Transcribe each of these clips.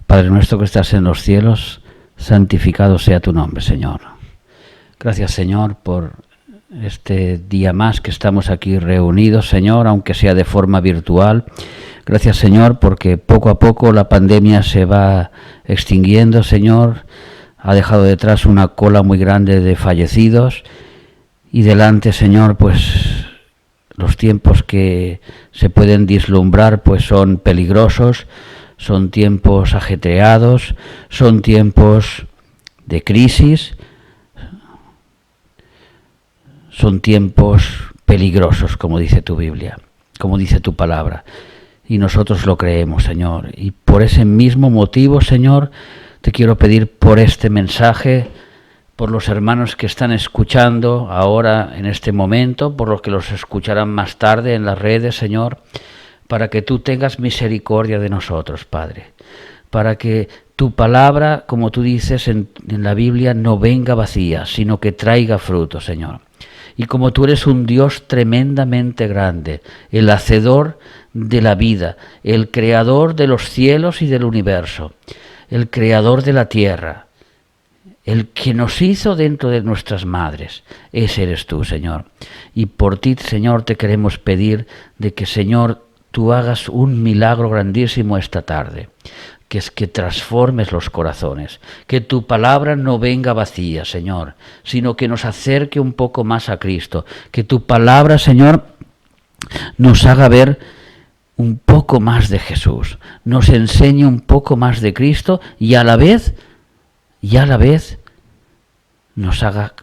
Padre nuestro que estás en los cielos, santificado sea tu nombre, Señor. Gracias, Señor, por este día más que estamos aquí reunidos, Señor, aunque sea de forma virtual. Gracias, Señor, porque poco a poco la pandemia se va extinguiendo, Señor. Ha dejado detrás una cola muy grande de fallecidos y delante, Señor, pues los tiempos que se pueden vislumbrar pues son peligrosos, son tiempos ajetreados, son tiempos de crisis, son tiempos peligrosos, como dice tu Biblia, como dice tu palabra. Y nosotros lo creemos, Señor. Y por ese mismo motivo, Señor, te quiero pedir por este mensaje, por los hermanos que están escuchando ahora en este momento, por los que los escucharán más tarde en las redes, Señor, para que tú tengas misericordia de nosotros, Padre, para que tu palabra, como tú dices en la Biblia, no venga vacía, sino que traiga fruto, Señor. Y como tú eres un Dios tremendamente grande, el hacedor de la vida, el creador de los cielos y del universo, el creador de la tierra, el que nos hizo dentro de nuestras madres, ese eres tú, Señor. Y por ti, Señor, te queremos pedir de que, Señor, tú hagas un milagro grandísimo esta tarde, que es que transformes los corazones, que tu palabra no venga vacía, Señor, sino que nos acerque un poco más a Cristo, que tu palabra, Señor, nos haga ver un poco más de Jesús, nos enseñe un poco más de Cristo y a la vez nos haga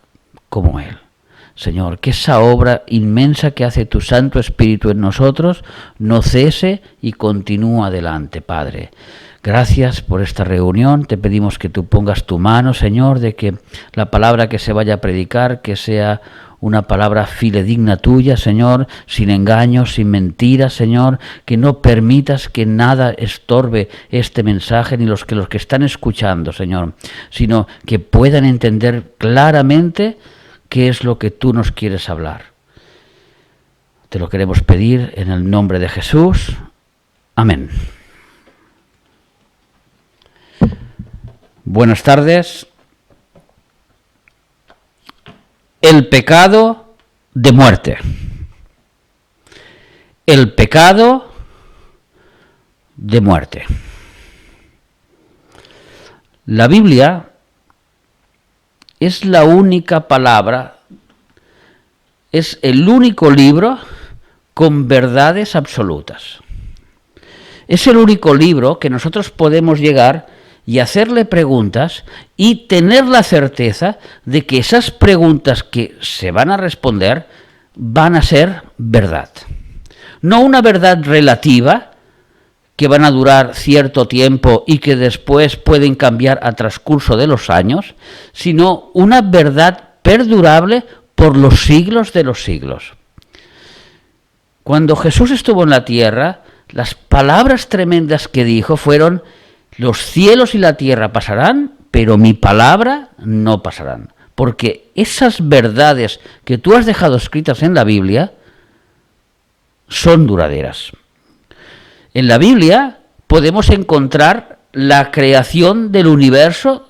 como Él. Señor, que esa obra inmensa que hace tu Santo Espíritu en nosotros no cese y continúe adelante, Padre. Gracias por esta reunión, te pedimos que tú pongas tu mano, Señor, de que la palabra que se vaya a predicar, que sea una palabra fidedigna tuya, Señor, sin engaños, sin mentiras, Señor, que no permitas que nada estorbe este mensaje, ni los que están escuchando, Señor, sino que puedan entender claramente qué es lo que tú nos quieres hablar. Te lo queremos pedir en el nombre de Jesús. Amén. Buenas tardes. El pecado de muerte. El pecado de muerte. La Biblia es la única palabra, es el único libro con verdades absolutas. Es el único libro que nosotros podemos llegar y hacerle preguntas y tener la certeza de que esas preguntas que se van a responder van a ser verdad. No una verdad relativa que van a durar cierto tiempo y que después pueden cambiar a transcurso de los años, sino una verdad perdurable por los siglos de los siglos. Cuando Jesús estuvo en la tierra, las palabras tremendas que dijo fueron: los cielos y la tierra pasarán, pero mi palabra no pasarán. Porque esas verdades que tú has dejado escritas en la Biblia son duraderas. En la Biblia podemos encontrar la creación del universo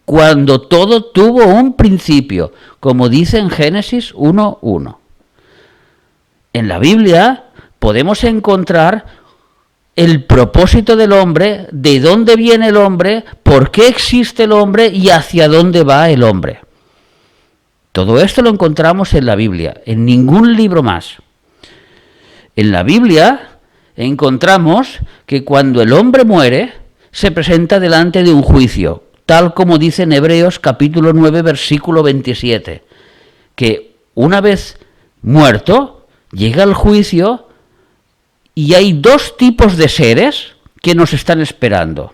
cuando todo tuvo un principio, como dice en Génesis 1:1. En la Biblia podemos encontrar el propósito del hombre, de dónde viene el hombre, por qué existe el hombre y hacia dónde va el hombre. Todo esto lo encontramos en la Biblia, en ningún libro más. En la Biblia encontramos que cuando el hombre muere, se presenta delante de un juicio, tal como dice en Hebreos capítulo 9, versículo 27, que una vez muerto, llega el juicio. Y hay dos tipos de seres que nos están esperando.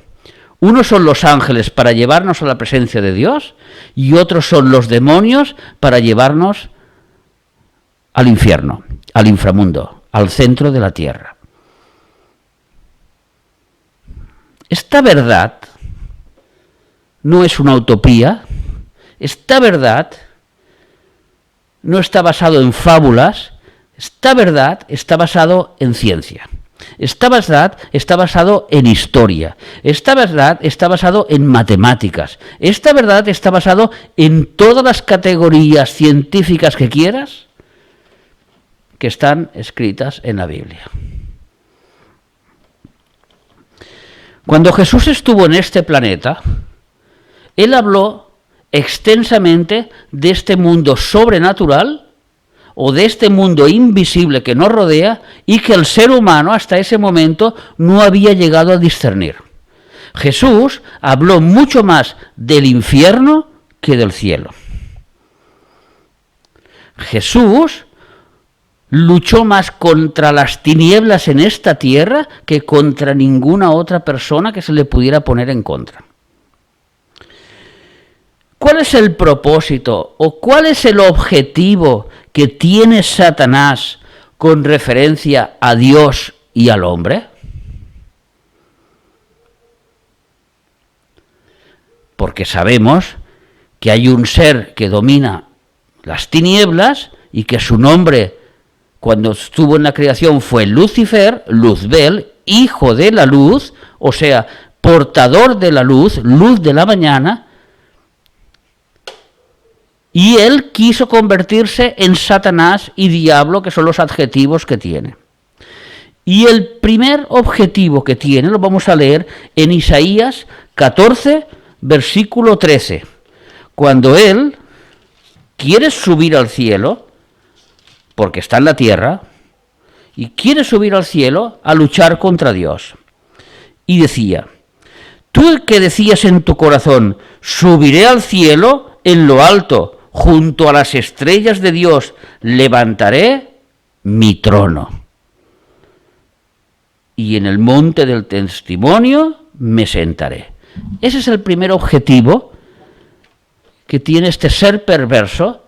Unos son los ángeles para llevarnos a la presencia de Dios y otros son los demonios para llevarnos al infierno, al inframundo, al centro de la tierra. Esta verdad no es una utopía, esta verdad no está basado en fábulas, esta verdad está basado en ciencia. Esta verdad está basado en historia. Esta verdad está basado en matemáticas. Esta verdad está basado en todas las categorías científicas que quieras que están escritas en la Biblia. Cuando Jesús estuvo en este planeta, Él habló extensamente de este mundo sobrenatural o de este mundo invisible que nos rodea y que el ser humano hasta ese momento no había llegado a discernir. Jesús habló mucho más del infierno que del cielo. Jesús luchó más contra las tinieblas en esta tierra que contra ninguna otra persona que se le pudiera poner en contra. ¿Cuál es el propósito o cuál es el objetivo que tiene Satanás con referencia a Dios y al hombre? Porque sabemos que hay un ser que domina las tinieblas y que su nombre, cuando estuvo en la creación, fue Lucifer, Luzbel, hijo de la luz, o sea, portador de la luz, luz de la mañana. Y él quiso convertirse en Satanás y diablo, que son los adjetivos que tiene. Y el primer objetivo que tiene, lo vamos a leer en Isaías 14, versículo 13. Cuando él quiere subir al cielo, porque está en la tierra, y quiere subir al cielo a luchar contra Dios. Y decía, tú que decías en tu corazón, subiré al cielo en lo alto, junto a las estrellas de Dios, levantaré mi trono. Y en el monte del testimonio me sentaré. Ese es el primer objetivo que tiene este ser perverso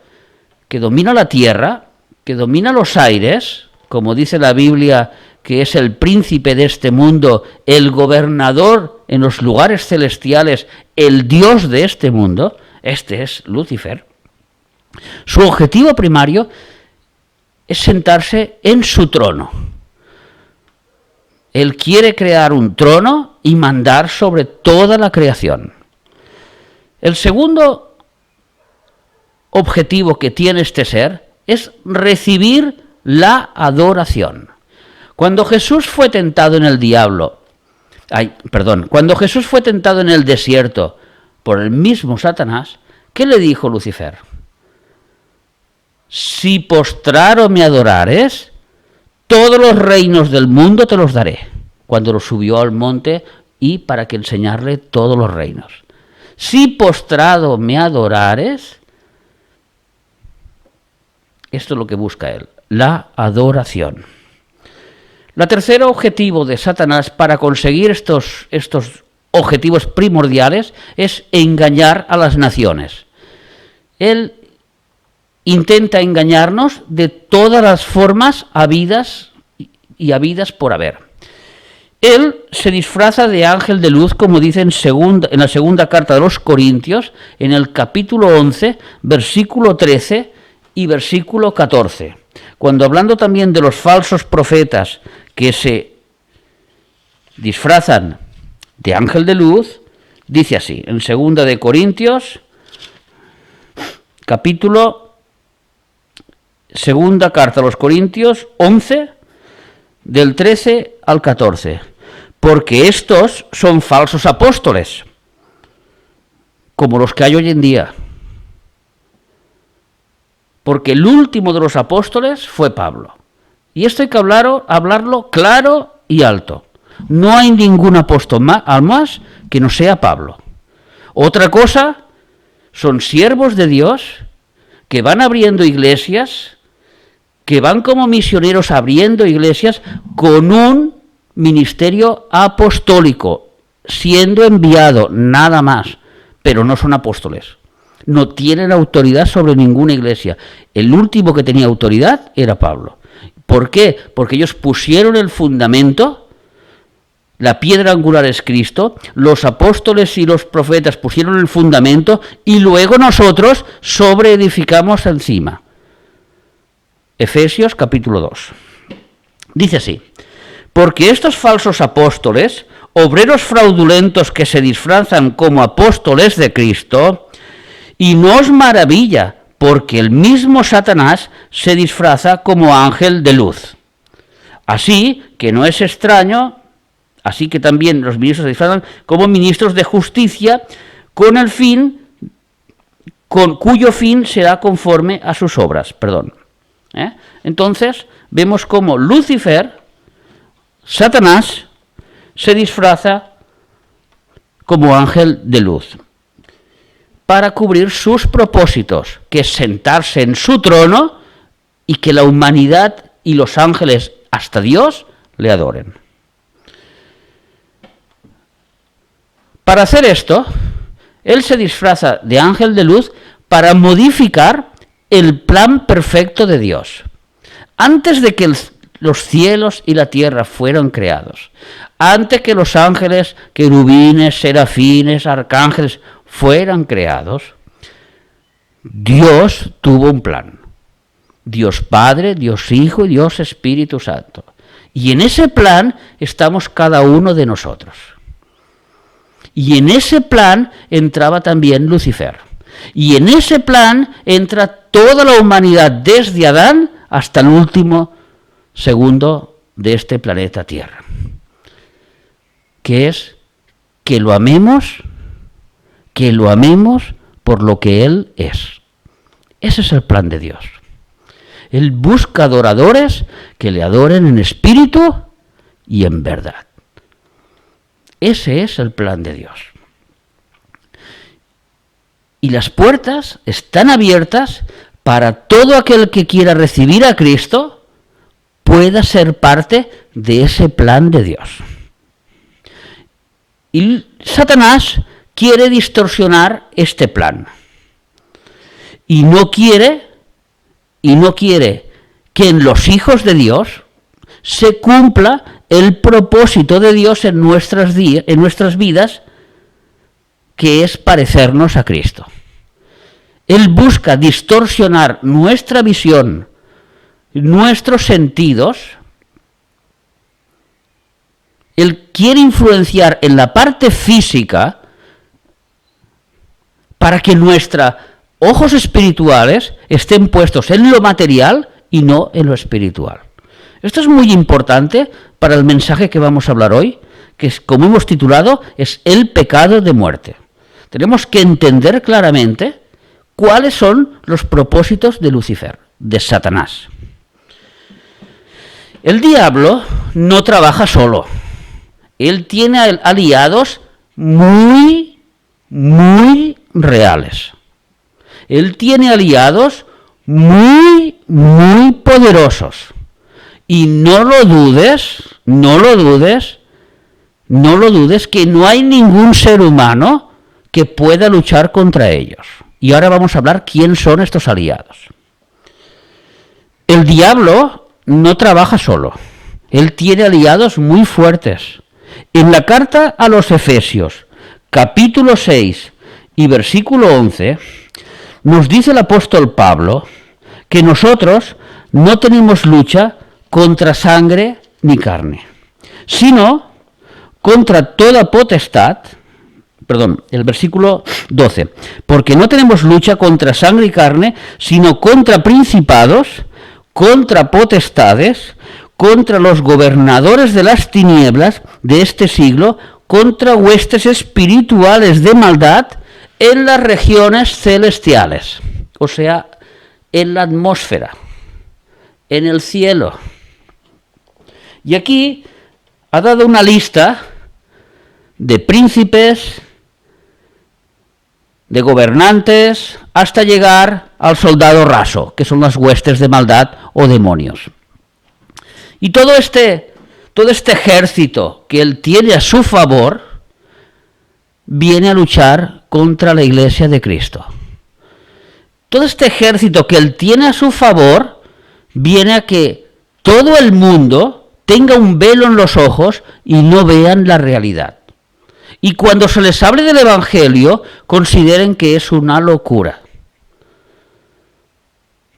que domina la tierra, que domina los aires, como dice la Biblia, que es el príncipe de este mundo, el gobernador en los lugares celestiales, el Dios de este mundo. Este es Lucifer. Su objetivo primario es sentarse en su trono. Él quiere crear un trono y mandar sobre toda la creación. El segundo objetivo que tiene este ser es recibir la adoración. Cuando Jesús fue tentado en el cuando Jesús fue tentado en el desierto por el mismo Satanás, ¿qué le dijo Lucifer? Si postraro me adorares, todos los reinos del mundo te los daré. Cuando lo subió al monte y para que enseñarle todos los reinos. Si postrado me adorares, esto es lo que busca él, la adoración. El tercer objetivo de Satanás para conseguir estos objetivos primordiales es engañar a las naciones. Él intenta engañarnos de todas las formas habidas y habidas por haber. Él se disfraza de ángel de luz, como dice en la segunda carta de los Corintios, en el capítulo 11, versículo 13 y versículo 14. Cuando hablando también de los falsos profetas que se disfrazan de ángel de luz, dice así, en segunda de Corintios, segunda carta a los Corintios 11, del 13 al 14. Porque estos son falsos apóstoles, como los que hay hoy en día. Porque el último de los apóstoles fue Pablo. Y esto hay que hablarlo claro y alto. No hay ningún apóstol más que no sea Pablo. Otra cosa son siervos de Dios que van abriendo iglesias, que van como misioneros abriendo iglesias con un ministerio apostólico, siendo enviado, nada más, pero no son apóstoles. No tienen autoridad sobre ninguna iglesia. El último que tenía autoridad era Pablo. ¿Por qué? Porque ellos pusieron el fundamento, la piedra angular es Cristo, los apóstoles y los profetas pusieron el fundamento y luego nosotros sobreedificamos encima. Efesios capítulo 2. Dice así, Porque estos falsos apóstoles, obreros fraudulentos que se disfrazan como apóstoles de Cristo, y no os maravilla, porque el mismo Satanás se disfraza como ángel de luz. Así que no es extraño, así que también los ministros se disfrazan como ministros de justicia, con el fin, cuyo fin será conforme a sus obras. Entonces, vemos cómo Lucifer, Satanás, se disfraza como ángel de luz para cubrir sus propósitos, que es sentarse en su trono y que la humanidad y los ángeles, hasta Dios, le adoren. Para hacer esto, él se disfraza de ángel de luz para modificar el plan perfecto de Dios. Antes de que los cielos y la tierra fueron creados, antes que los ángeles, querubines, serafines, arcángeles fueran creados, Dios tuvo un plan. Dios Padre, Dios Hijo y Dios Espíritu Santo. Y en ese plan estamos cada uno de nosotros. Y en ese plan entraba también Lucifer. Y en ese plan entra toda la humanidad desde Adán hasta el último segundo de este planeta Tierra. Que es que lo amemos por lo que Él es. Ese es el plan de Dios. Él busca adoradores que le adoren en espíritu y en verdad. Ese es el plan de Dios. Y las puertas están abiertas para todo aquel que quiera recibir a Cristo pueda ser parte de ese plan de Dios. Y Satanás quiere distorsionar este plan. Y no quiere que en los hijos de Dios se cumpla el propósito de Dios en nuestras vidas, que es parecernos a Cristo. Él busca distorsionar nuestra visión, nuestros sentidos. Él quiere influenciar en la parte física para que nuestros ojos espirituales estén puestos en lo material y no en lo espiritual. Esto es muy importante para el mensaje que vamos a hablar hoy, que es, como hemos titulado, es el pecado de muerte. Tenemos que entender claramente cuáles son los propósitos de Lucifer, de Satanás. El diablo no trabaja solo. Él tiene aliados muy reales. Él tiene aliados muy poderosos. Y no lo dudes que no hay ningún ser humano que pueda luchar contra ellos. Y ahora vamos a hablar quién son estos aliados. El diablo no trabaja solo. Él tiene aliados muy fuertes. En la carta a los Efesios, capítulo 6 y versículo 11, nos dice el apóstol Pablo que nosotros no tenemos lucha contra sangre ni carne, sino contra toda potestad. El versículo 12, porque no tenemos lucha contra sangre y carne, sino contra principados, contra potestades, contra los gobernadores de las tinieblas de este siglo, contra huestes espirituales de maldad en las regiones celestiales, o sea, en la atmósfera, en el cielo. Y aquí ha dado una lista de príncipes, de gobernantes, hasta llegar al soldado raso, que son las huestes de maldad o demonios. Y todo este ejército que él tiene a su favor, viene a luchar contra la Iglesia de Cristo. Todo este ejército que él tiene a su favor, viene a que todo el mundo tenga un velo en los ojos y no vean la realidad. Y cuando se les hable del Evangelio, consideren que es una locura.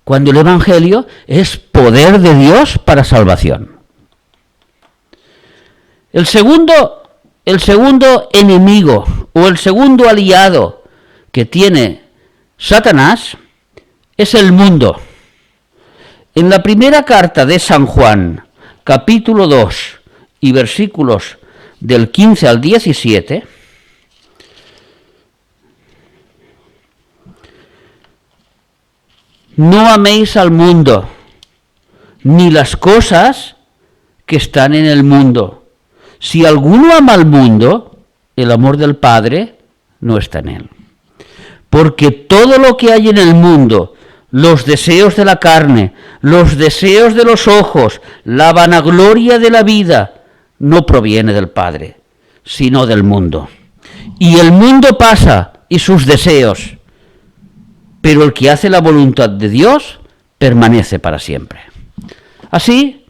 Cuando el Evangelio es poder de Dios para salvación. El segundo enemigo o el segundo aliado que tiene Satanás es el mundo. En la primera carta de San Juan, capítulo 2 y versículos del 15 al 17, no améis al mundo, ni las cosas que están en el mundo. Si alguno ama al mundo, el amor del Padre no está en él. Porque todo lo que hay en el mundo, los deseos de la carne, los deseos de los ojos, la vanagloria de la vida, no proviene del Padre, sino del mundo. Y el mundo pasa y sus deseos, pero el que hace la voluntad de Dios permanece para siempre. Así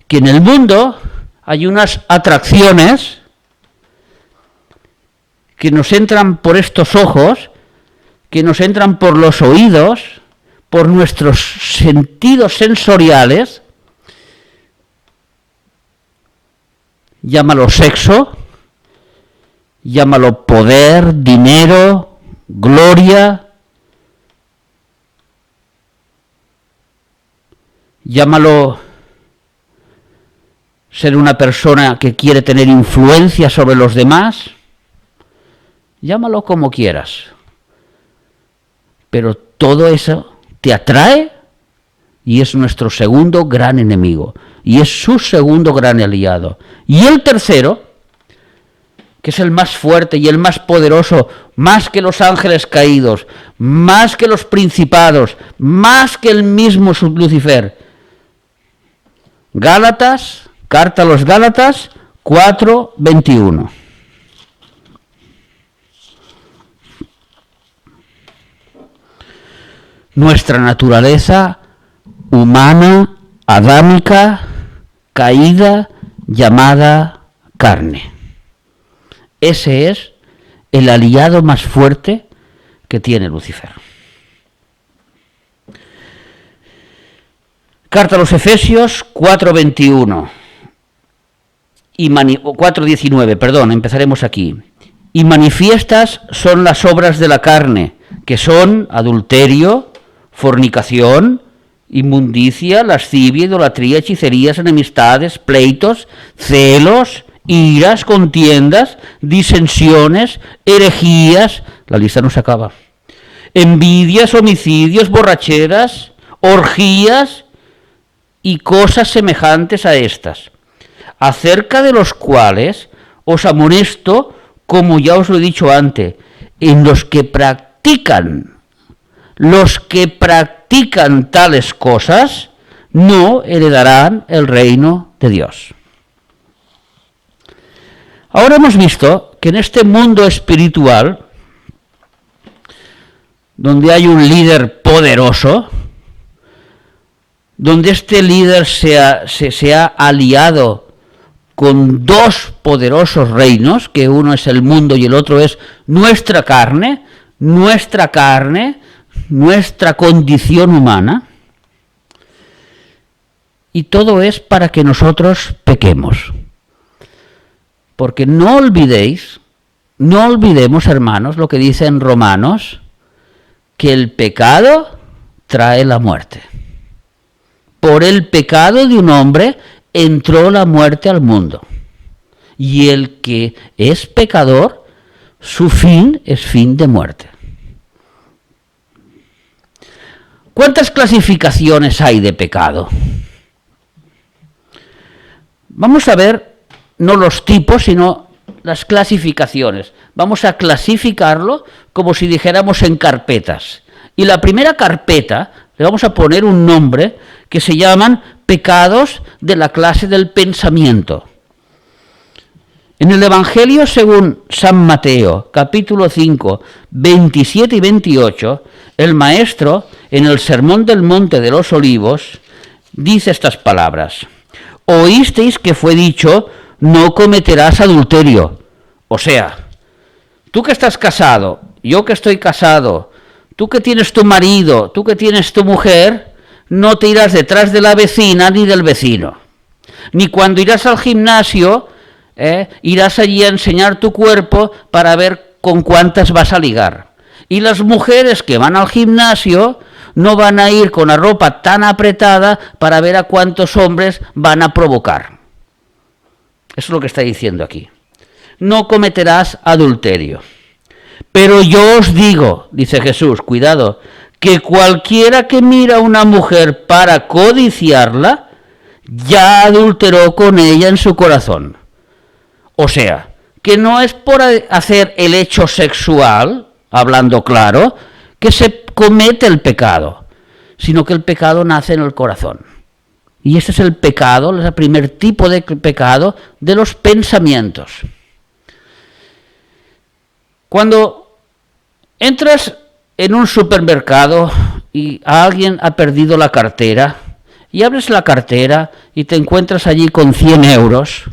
que en el mundo hay unas atracciones que nos entran por estos ojos, que nos entran por los oídos, por nuestros sentidos sensoriales. Llámalo sexo, llámalo poder, dinero, gloria, llámalo ser una persona que quiere tener influencia sobre los demás, llámalo como quieras, pero todo eso te atrae y es nuestro segundo gran enemigo, y es su segundo gran aliado. Y el tercero, que es el más fuerte y el más poderoso, más que los ángeles caídos, más que los principados, más que el mismo Lucifer. Gálatas, carta a los Gálatas 4:21. Nuestra naturaleza humana, adámica, caída, llamada carne. Ese es el aliado más fuerte que tiene Lucifer. Carta a los Efesios 4:21 y 4:19, perdón, empezaremos aquí. Y manifiestas son las obras de la carne, que son adulterio, fornicación, inmundicia, lascivia, idolatría, hechicerías, enemistades, pleitos, celos, iras, contiendas, disensiones, herejías, la lista no se acaba, envidias, homicidios, borracheras, orgías y cosas semejantes a estas, acerca de los cuales os amonesto, como ya os lo he dicho antes, en los que practican tales cosas no heredarán el reino de Dios. Ahora hemos visto que en este mundo espiritual, donde hay un líder poderoso, donde este líder se ha aliado con dos poderosos reinos, que uno es el mundo y el otro es nuestra carne, nuestra condición humana, y todo es para que nosotros pequemos. Porque no olvidemos, hermanos, lo que dice en Romanos, que el pecado trae la muerte. Por el pecado de un hombre entró la muerte al mundo. Y el que es pecador, su fin es fin de muerte. ¿Cuántas clasificaciones hay de pecado? Vamos a ver no los tipos, sino las clasificaciones. Vamos a clasificarlo como si dijéramos en carpetas. Y la primera carpeta le vamos a poner un nombre que se llaman pecados de la clase del pensamiento. En el Evangelio según San Mateo, capítulo 5, 27 y 28, el Maestro, en el Sermón del Monte de los Olivos, dice estas palabras: oísteis que fue dicho, no cometerás adulterio. O sea, tú que estás casado, yo que estoy casado, tú que tienes tu marido, tú que tienes tu mujer, no te irás detrás de la vecina ni del vecino. Ni cuando irás al gimnasio, irás allí a enseñar tu cuerpo para ver con cuántas vas a ligar. Y las mujeres que van al gimnasio no van a ir con la ropa tan apretada para ver a cuántos hombres van a provocar. Eso es lo que está diciendo aquí. No cometerás adulterio. Pero yo os digo, dice Jesús, cuidado, que cualquiera que mira a una mujer para codiciarla, ya adulteró con ella en su corazón. O sea, que no es por hacer el hecho sexual, hablando claro, que se comete el pecado, sino que el pecado nace en el corazón. Y este es el pecado, es el primer tipo de pecado de los pensamientos. Cuando entras en un supermercado y alguien ha perdido la cartera, y abres la cartera y te encuentras allí con 100 euros,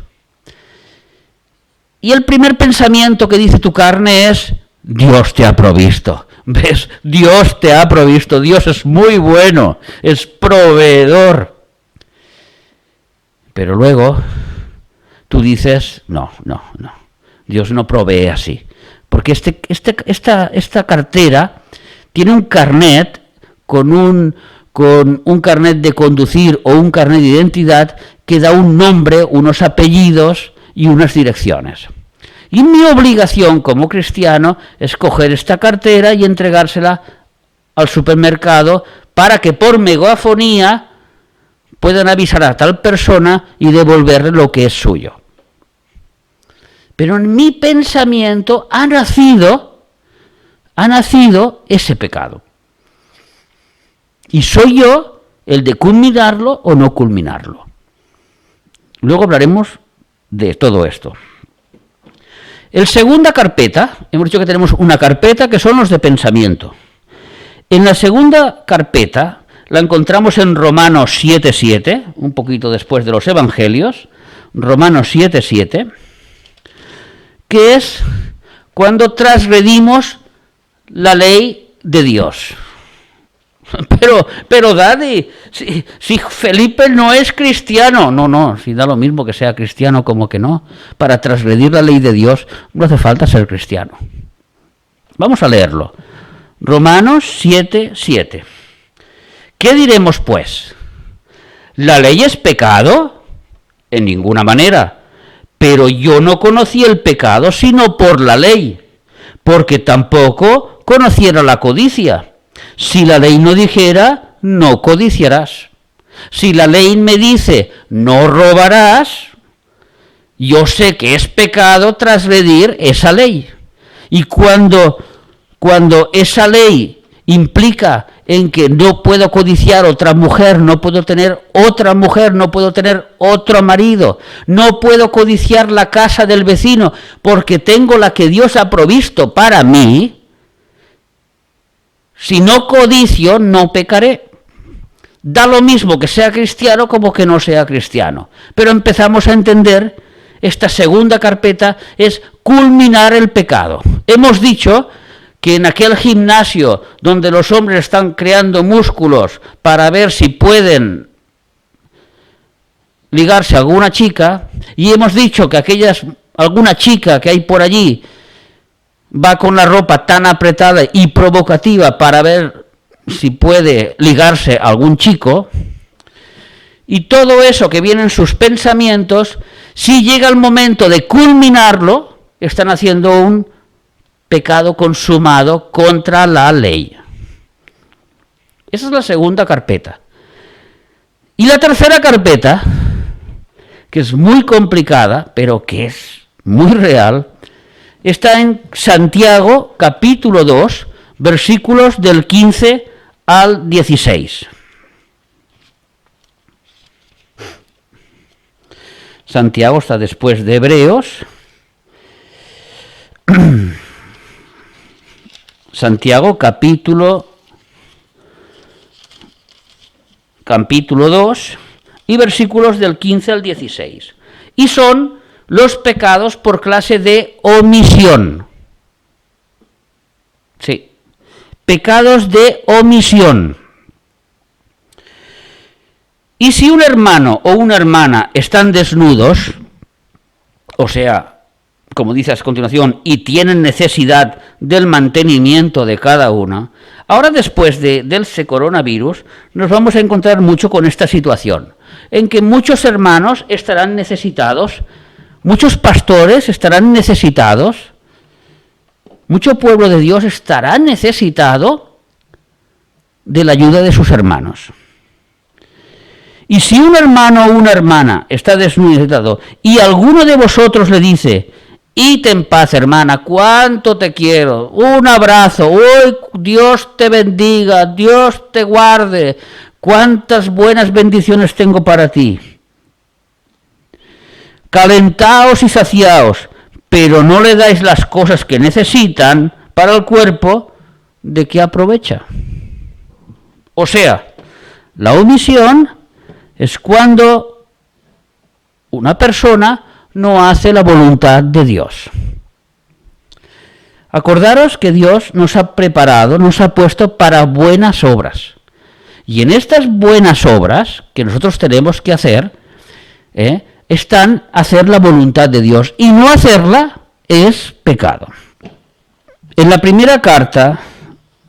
y el primer pensamiento que dice tu carne es: Dios te ha provisto. ¿Ves? Dios te ha provisto. Dios es muy bueno, es proveedor. Pero luego tú dices: no. Dios no provee así. Porque esta cartera tiene un carnet con un carnet de conducir o un carnet de identidad que da un nombre, unos apellidos y unas direcciones. Y mi obligación como cristiano es coger esta cartera y entregársela al supermercado para que por megafonía puedan avisar a tal persona y devolverle lo que es suyo. Pero en mi pensamiento ha nacido ese pecado. Y soy yo el de culminarlo o no culminarlo. Luego hablaremos de todo esto. En segunda carpeta, hemos dicho que tenemos una carpeta que son los de pensamiento. En la segunda carpeta la encontramos en Romanos 7:7, un poquito después de los Evangelios, Romanos 7:7, que es cuando transgredimos la ley de Dios. Pero Daddy, si Felipe no es cristiano, no, si da lo mismo que sea cristiano como que no, para transgredir la ley de Dios no hace falta ser cristiano. Vamos a leerlo. Romanos 7:7. ¿Qué diremos pues? ¿La ley es pecado? En ninguna manera. Pero yo no conocí el pecado sino por la ley, porque tampoco conociera la codicia. Si la ley no dijera, no codiciarás. Si la ley me dice, no robarás, yo sé que es pecado transgredir esa ley. Y cuando esa ley implica en que no puedo codiciar otra mujer, no puedo tener otra mujer, no puedo tener otro marido, no puedo codiciar la casa del vecino, porque tengo la que Dios ha provisto para mí. Si no codicio, no pecaré. Da lo mismo que sea cristiano como que no sea cristiano. Pero empezamos a entender, esta segunda carpeta es culminar el pecado. Hemos dicho que en aquel gimnasio donde los hombres están creando músculos para ver si pueden ligarse a alguna chica, y hemos dicho que alguna chica que hay por allí va con la ropa tan apretada y provocativa para ver si puede ligarse a algún chico, y todo eso que viene en sus pensamientos, si llega el momento de culminarlo, están haciendo un pecado consumado contra la ley. Esa es la segunda carpeta. Y la tercera carpeta, que es muy complicada, pero que es muy real, está en Santiago, capítulo 2, versículos del 15 al 16. Santiago está después de Hebreos. Santiago, capítulo 2, y versículos del 15 al 16. Y son los pecados por clase de omisión. Sí, pecados de omisión. Y si un hermano o una hermana están desnudos, o sea, como dice a continuación, y tienen necesidad del mantenimiento de cada una, ahora después del coronavirus nos vamos a encontrar mucho con esta situación, en que muchos hermanos estarán necesitados, muchos pastores estarán necesitados, mucho pueblo de Dios estará necesitado de la ayuda de sus hermanos. Y si un hermano o una hermana está necesitado y alguno de vosotros le dice, id en paz, hermana, cuánto te quiero, un abrazo, uy, Dios te bendiga, Dios te guarde, cuántas buenas bendiciones tengo para ti. Calentaos y saciaos, pero no le dais las cosas que necesitan para el cuerpo, ¿de qué aprovecha? O sea, la omisión es cuando una persona no hace la voluntad de Dios. Acordaros que Dios nos ha preparado, nos ha puesto para buenas obras. Y en estas buenas obras que nosotros tenemos que hacer, están hacer la voluntad de Dios. Y no hacerla es pecado. En la primera carta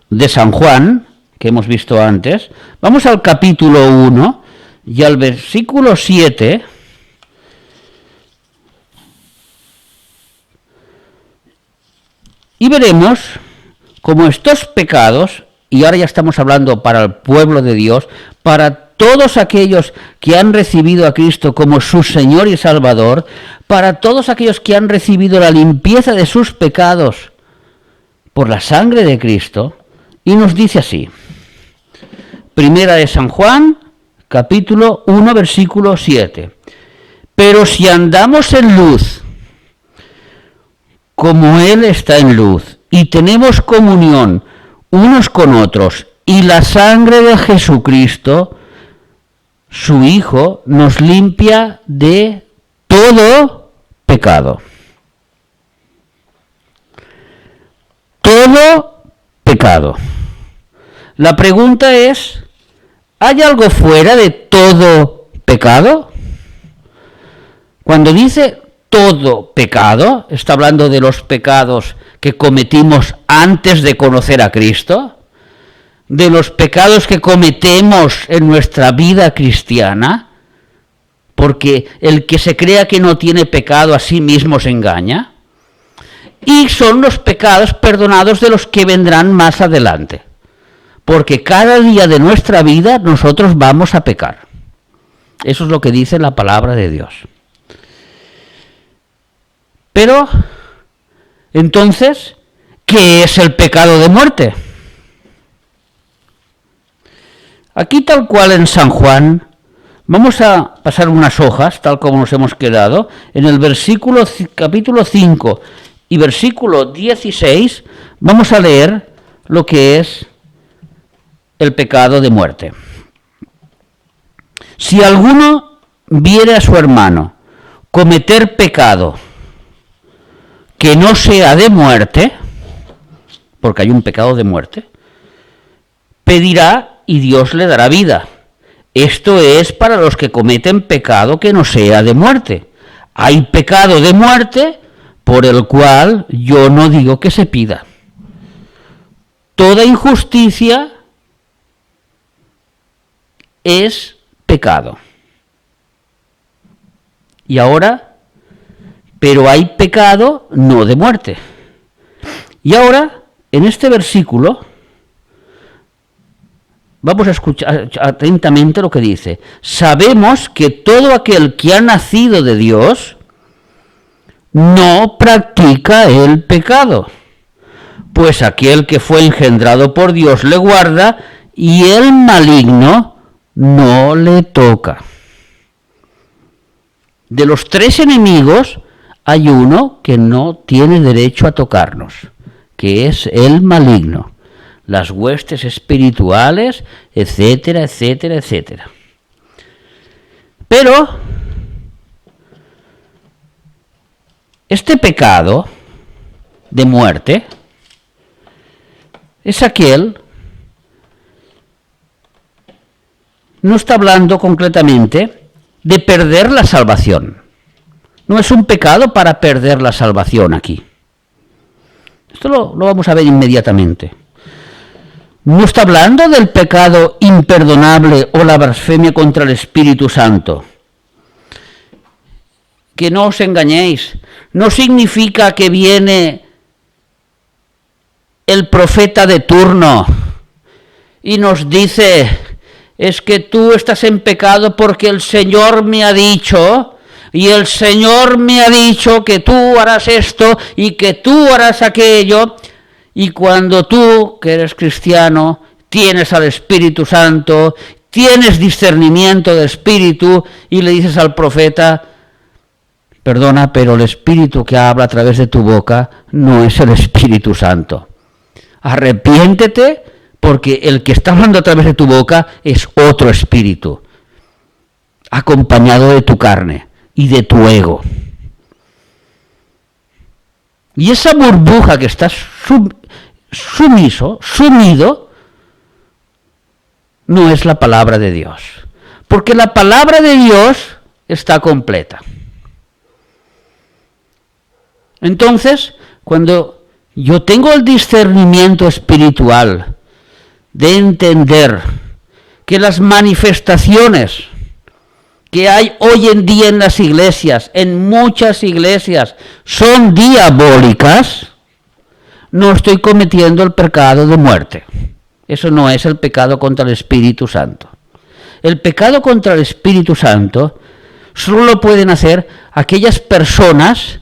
de San Juan, que hemos visto antes, vamos al capítulo 1, y al versículo 7, y veremos cómo estos pecados, y ahora ya estamos hablando para el pueblo de Dios, para todos aquellos que han recibido a Cristo como su Señor y Salvador, para todos aquellos que han recibido la limpieza de sus pecados por la sangre de Cristo, y nos dice así, primera de San Juan, capítulo 1, versículo 7. Pero si andamos en luz, como Él está en luz, y tenemos comunión unos con otros, y la sangre de Jesucristo, su Hijo, nos limpia de todo pecado. Todo pecado. La pregunta es, ¿hay algo fuera de todo pecado? Cuando dice todo pecado, ¿está hablando de los pecados que cometimos antes de conocer a Cristo? ¿De los pecados que cometemos en nuestra vida cristiana? Porque el que se crea que no tiene pecado a sí mismo se engaña. Y son los pecados perdonados de los que vendrán más adelante. Porque cada día de nuestra vida nosotros vamos a pecar. Eso es lo que dice la palabra de Dios. Pero, entonces, ¿qué es el pecado de muerte? Aquí tal cual en San Juan, vamos a pasar unas hojas, tal como nos hemos quedado, en el capítulo 5 y versículo 16, vamos a leer lo que es el pecado de muerte. Si alguno viere a su hermano cometer pecado que no sea de muerte, porque hay un pecado de muerte, pedirá y Dios le dará vida. Esto es para los que cometen pecado que no sea de muerte. Hay pecado de muerte por el cual yo no digo que se pida. Toda injusticia es pecado. Y ahora, pero hay pecado no de muerte. Y ahora, en este versículo, vamos a escuchar atentamente lo que dice. Sabemos que todo aquel que ha nacido de Dios no practica el pecado, pues aquel que fue engendrado por Dios le guarda y el maligno no le toca. De los tres enemigos hay uno que no tiene derecho a tocarnos, que es el maligno, las huestes espirituales, etcétera, etcétera, etcétera. Pero este pecado de muerte es aquel, no está hablando concretamente de perder la salvación. no es un pecado para perder la salvación aquí. Esto lo vamos a ver inmediatamente. No está hablando del pecado imperdonable o la blasfemia contra el Espíritu Santo. Que no os engañéis, no significa que viene el profeta de turno y nos dice, es que tú estás en pecado porque el Señor me ha dicho, y el Señor me ha dicho que tú harás esto y que tú harás aquello, y cuando tú, que eres cristiano, tienes al Espíritu Santo, tienes discernimiento de espíritu, y le dices al profeta, perdona, pero el Espíritu que habla a través de tu boca no es el Espíritu Santo. Arrepiéntete, porque el que está hablando a través de tu boca es otro espíritu, acompañado de tu carne y de tu ego. Y esa burbuja que estás sumido, no es la palabra de Dios, porque la palabra de Dios está completa. Entonces, cuando yo tengo el discernimiento espiritual de entender que las manifestaciones que hay hoy en día en las iglesias, en muchas iglesias, son diabólicas, no estoy cometiendo el pecado de muerte. Eso no es el pecado contra el Espíritu Santo. El pecado contra el Espíritu Santo solo lo pueden hacer aquellas personas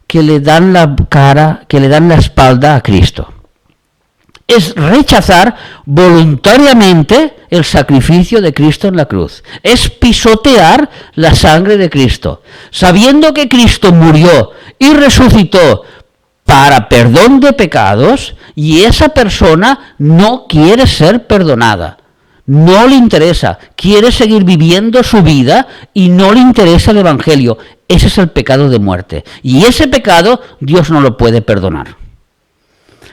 que le dan la cara, que le dan la espalda a Cristo. Es rechazar voluntariamente el sacrificio de Cristo en la cruz. Es pisotear la sangre de Cristo, sabiendo que Cristo murió y resucitó para perdón de pecados, y esa persona no quiere ser perdonada. No le interesa, quiere seguir viviendo su vida y no le interesa el Evangelio. Ese es el pecado de muerte. Y ese pecado Dios no lo puede perdonar.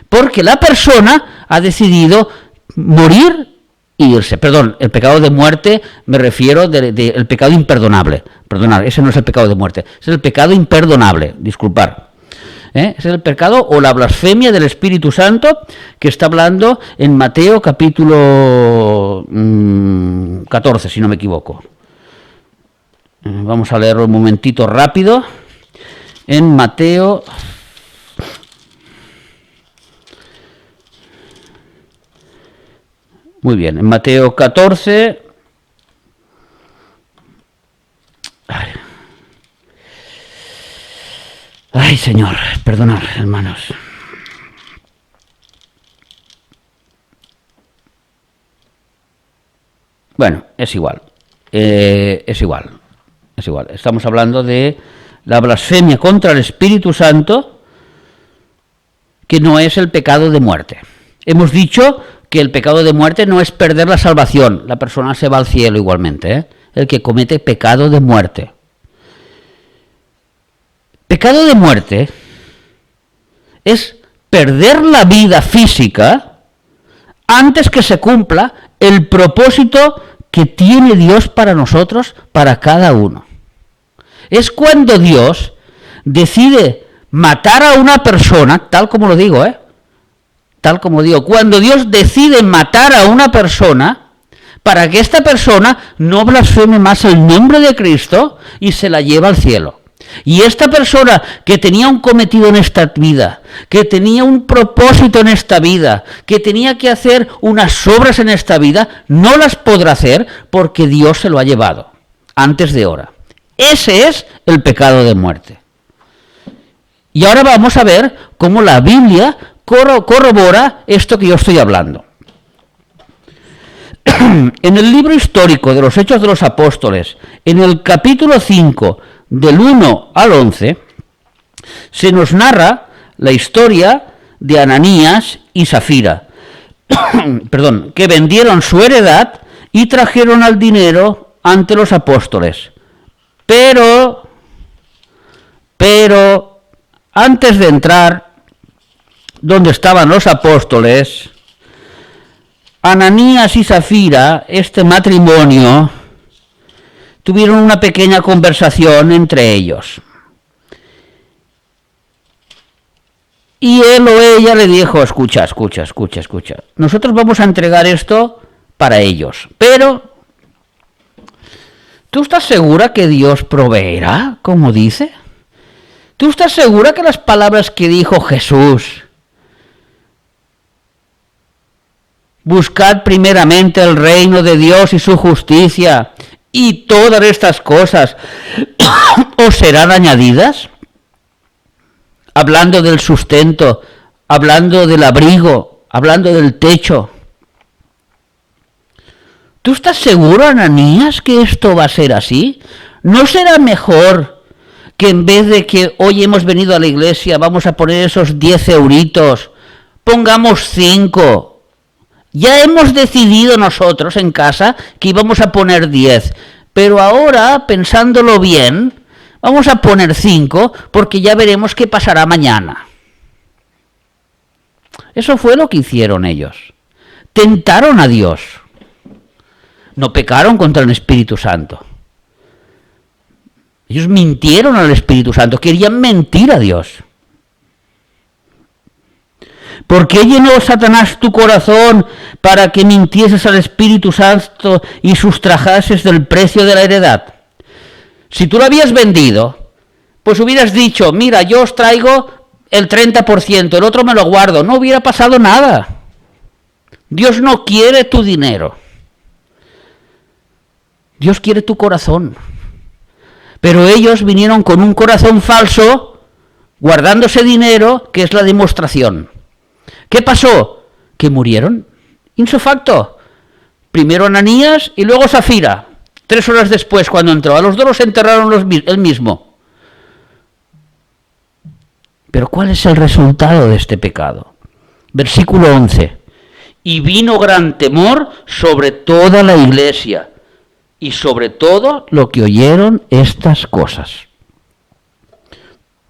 Porque la persona ha decidido morir e irse. Perdón, el pecado de muerte me refiero del pecado imperdonable. Perdonar, ese no es el pecado de muerte, es el pecado imperdonable, disculpar. Es el pecado o la blasfemia del Espíritu Santo que está hablando en Mateo capítulo 14, si no me equivoco. Vamos a leerlo un momentito rápido. En Mateo... Muy bien, en Mateo 14... Ay, Señor, perdonad, hermanos. Bueno, es igual. Estamos hablando de la blasfemia contra el Espíritu Santo, que no es el pecado de muerte. Hemos dicho que el pecado de muerte no es perder la salvación. La persona se va al cielo igualmente, ¿eh? El que comete pecado de muerte. Pecado de muerte es perder la vida física antes que se cumpla el propósito que tiene Dios para nosotros, para cada uno. Es cuando Dios decide matar a una persona, tal como lo digo, cuando Dios decide matar a una persona para que esta persona no blasfeme más el nombre de Cristo y se la lleva al cielo. Y esta persona que tenía un cometido en esta vida, que tenía un propósito en esta vida, que tenía que hacer unas obras en esta vida, no las podrá hacer porque Dios se lo ha llevado antes de hora. Ese es el pecado de muerte. Y ahora vamos a ver cómo la Biblia corrobora esto que yo estoy hablando. En el libro histórico de los Hechos de los Apóstoles, en el capítulo 5, del 1 al 11, se nos narra la historia de Ananías y Zafira, que vendieron su heredad y trajeron el dinero ante los apóstoles. Pero, antes de entrar donde estaban los apóstoles, Ananías y Zafira, este matrimonio, tuvieron una pequeña conversación entre ellos. Y él o ella le dijo, escucha. Nosotros vamos a entregar esto para ellos. Pero, ¿tú estás segura que Dios proveerá, como dice? ¿Tú estás segura que las palabras que dijo Jesús, buscad primeramente el reino de Dios y su justicia, y todas estas cosas os serán añadidas? Hablando del sustento, hablando del abrigo, hablando del techo. ¿Tú estás seguro, Ananías, que esto va a ser así? ¿No será mejor que en vez de que hoy hemos venido a la iglesia, vamos a poner esos 10 euritos, pongamos 5? Ya hemos decidido nosotros en casa que íbamos a poner 10, pero ahora, pensándolo bien, vamos a poner 5 porque ya veremos qué pasará mañana. Eso fue lo que hicieron ellos. Tentaron a Dios. No pecaron contra el Espíritu Santo. Ellos mintieron al Espíritu Santo, querían mentir a Dios. ¿Por qué llenó Satanás tu corazón para que mintieses al Espíritu Santo y sustrajases del precio de la heredad? Si tú lo habías vendido, pues hubieras dicho, mira, yo os traigo el 30%, el otro me lo guardo. No hubiera pasado nada. Dios no quiere tu dinero. Dios quiere tu corazón. Pero ellos vinieron con un corazón falso, guardándose dinero, que es la demostración. ¿Qué pasó? Que murieron. Ipso facto. Primero Ananías y luego Zafira. 3 horas después, cuando entró. A los dos los enterraron él mismo. Pero ¿cuál es el resultado de este pecado? Versículo 11. Y vino gran temor sobre toda la iglesia y sobre todo lo que oyeron estas cosas.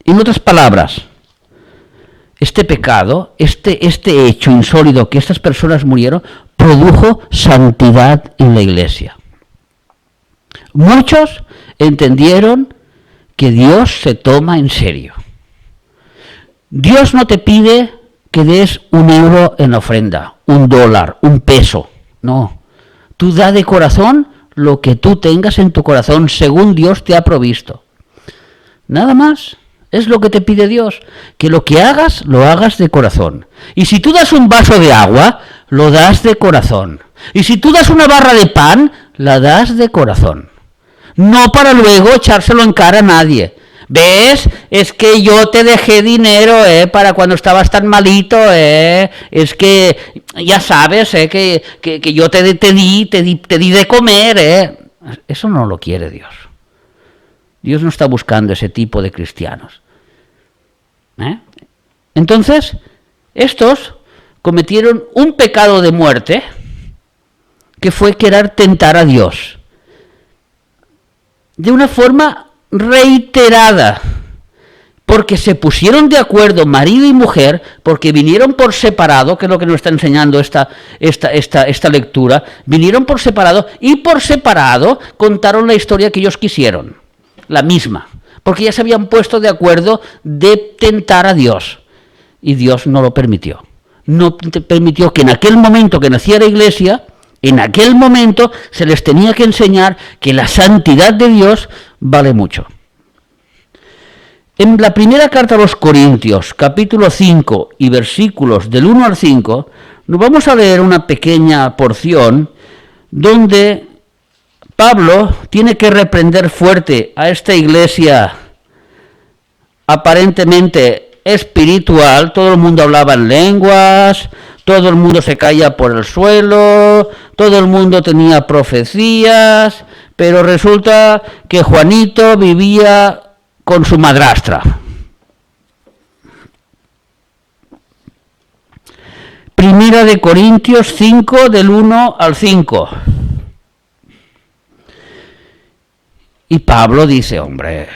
En otras palabras, este pecado, este hecho insólito que estas personas murieron, produjo santidad en la iglesia. Muchos entendieron que Dios se toma en serio. Dios no te pide que des 1 euro en ofrenda, $1, 1 peso. No. Tú da de corazón lo que tú tengas en tu corazón según Dios te ha provisto. Nada más. Es lo que te pide Dios. Que lo que hagas, lo hagas de corazón. Y si tú das un vaso de agua, lo das de corazón. Y si tú das una barra de pan, la das de corazón. No para luego echárselo en cara a nadie. ¿Ves? Es que yo te dejé dinero, para cuando estabas tan malito, Es que, ya sabes, que yo te di de comer, Eso no lo quiere Dios. Dios no está buscando ese tipo de cristianos. Entonces, estos cometieron un pecado de muerte, que fue querer tentar a Dios. De una forma reiterada, porque se pusieron de acuerdo marido y mujer, porque vinieron por separado, que es lo que nos está enseñando esta lectura, vinieron por separado y por separado contaron la historia que ellos quisieron, la misma, porque ya se habían puesto de acuerdo de tentar a Dios, y Dios no lo permitió. No permitió que en aquel momento que nacía la iglesia, en aquel momento se les tenía que enseñar que la santidad de Dios vale mucho. En la primera carta a los Corintios, capítulo 5 y versículos del 1 al 5, nos vamos a leer una pequeña porción donde Pablo tiene que reprender fuerte a esta iglesia aparentemente espiritual. Todo el mundo hablaba en lenguas, todo el mundo se caía por el suelo, todo el mundo tenía profecías, pero resulta que Juanito vivía con su madrastra. Primera de Corintios 5, del 1 al 5. Y Pablo dice, hombre,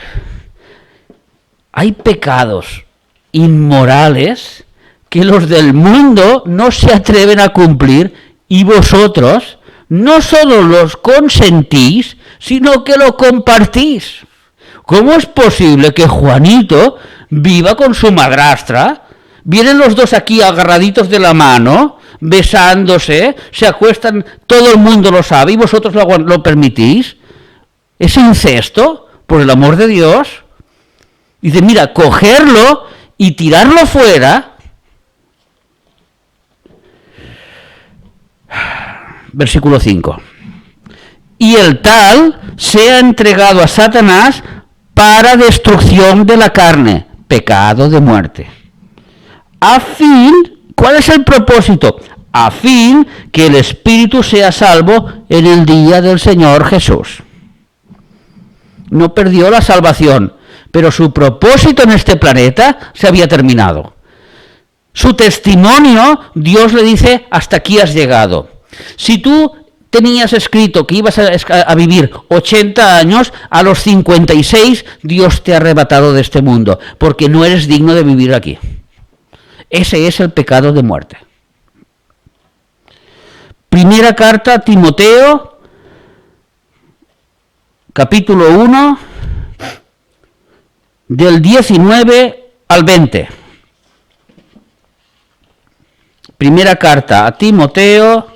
hay pecados inmorales que los del mundo no se atreven a cumplir y vosotros no solo los consentís, sino que lo compartís. ¿Cómo es posible que Juanito viva con su madrastra? Vienen los dos aquí agarraditos de la mano, besándose, se acuestan, todo el mundo lo sabe y vosotros lo permitís. ¿Es incesto? Por el amor de Dios. Dice, mira, cogerlo y tirarlo fuera. Versículo 5. Y el tal sea entregado a Satanás para destrucción de la carne, pecado de muerte. A fin, ¿cuál es el propósito? A fin que el espíritu sea salvo en el día del Señor Jesús. No perdió la salvación, pero su propósito en este planeta se había terminado. Su testimonio, Dios le dice, hasta aquí has llegado. Si tú tenías escrito que ibas a vivir 80 años, a los 56 Dios te ha arrebatado de este mundo, porque no eres digno de vivir aquí. Ese es el pecado de muerte. Primera carta a Timoteo, capítulo 1, del 19 al 20. Primera carta a Timoteo,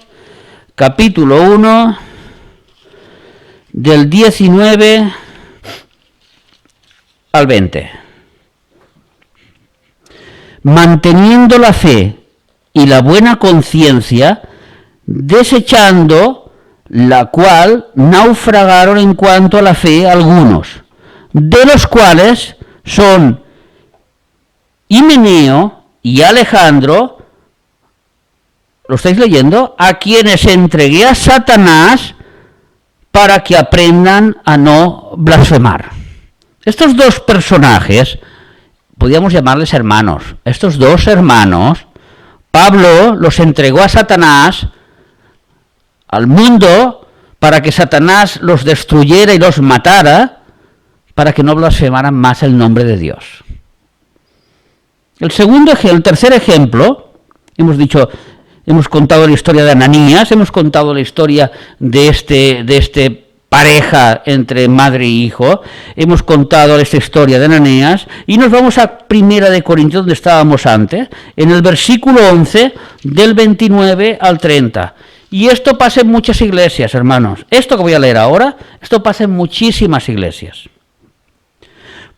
capítulo 1, del 19 al 20. Manteniendo la fe y la buena conciencia, desechando la cual naufragaron en cuanto a la fe algunos, de los cuales son Himeneo y Alejandro, ¿lo estáis leyendo? A quienes entregué a Satanás para que aprendan a no blasfemar. Estos dos personajes, podríamos llamarles hermanos, estos dos hermanos, Pablo los entregó a Satanás, al mundo, para que Satanás los destruyera y los matara, para que no blasfemaran más el nombre de Dios. El tercer ejemplo, hemos contado la historia de Ananías, hemos contado la historia de este pareja entre madre e hijo, hemos contado esta historia de Ananías, y nos vamos a Primera de Corintios, donde estábamos antes, en el versículo 11, del 29 al 30. Y esto pasa en muchas iglesias, hermanos. Esto que voy a leer ahora, esto pasa en muchísimas iglesias.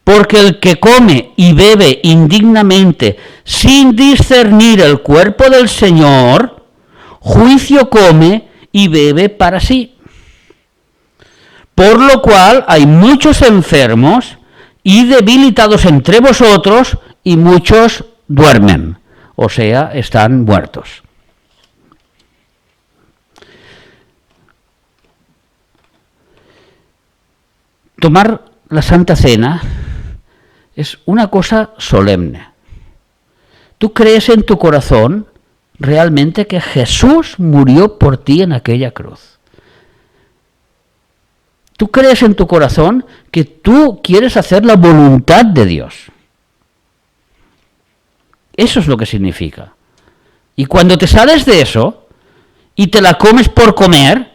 Porque el que come y bebe indignamente, sin discernir el cuerpo del Señor, juicio come y bebe para sí. Por lo cual hay muchos enfermos y debilitados entre vosotros, y muchos duermen, o sea, están muertos. Tomar la Santa Cena es una cosa solemne. ¿Tú crees en tu corazón realmente que Jesús murió por ti en aquella cruz? ¿Tú crees en tu corazón que tú quieres hacer la voluntad de Dios? Eso es lo que significa. Y cuando te sales de eso y te la comes por comer,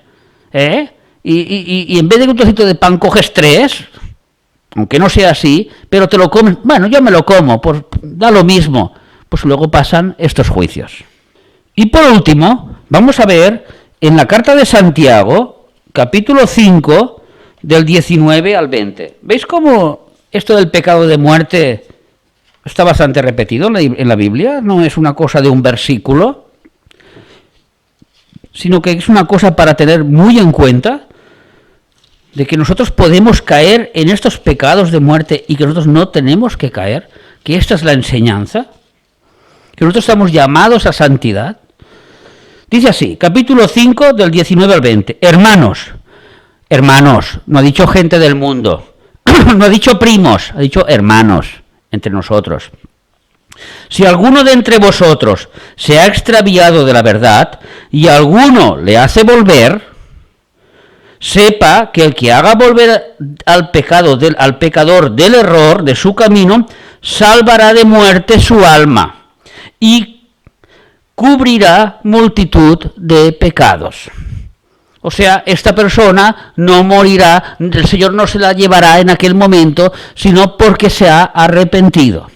y en vez de un trocito de pan coges 3, aunque no sea así, pero te lo comes, bueno, yo me lo como, pues da lo mismo, pues luego pasan estos juicios. Y por último, vamos a ver en la carta de Santiago, capítulo 5, del 19 al 20. ¿Veis cómo esto del pecado de muerte está bastante repetido en la Biblia? No es una cosa de un versículo, sino que es una cosa para tener muy en cuenta, de que nosotros podemos caer en estos pecados de muerte y que nosotros no tenemos que caer, que esta es la enseñanza, que nosotros estamos llamados a santidad. Dice así, capítulo 5, del 19 al 20. Hermanos, no ha dicho gente del mundo, no ha dicho primos, ha dicho hermanos entre nosotros. Si alguno de entre vosotros se ha extraviado de la verdad y alguno le hace volver, sepa que el que haga volver al pecador del error de su camino, salvará de muerte su alma y cubrirá multitud de pecados. O sea, esta persona no morirá, el Señor no se la llevará en aquel momento, sino porque se ha arrepentido.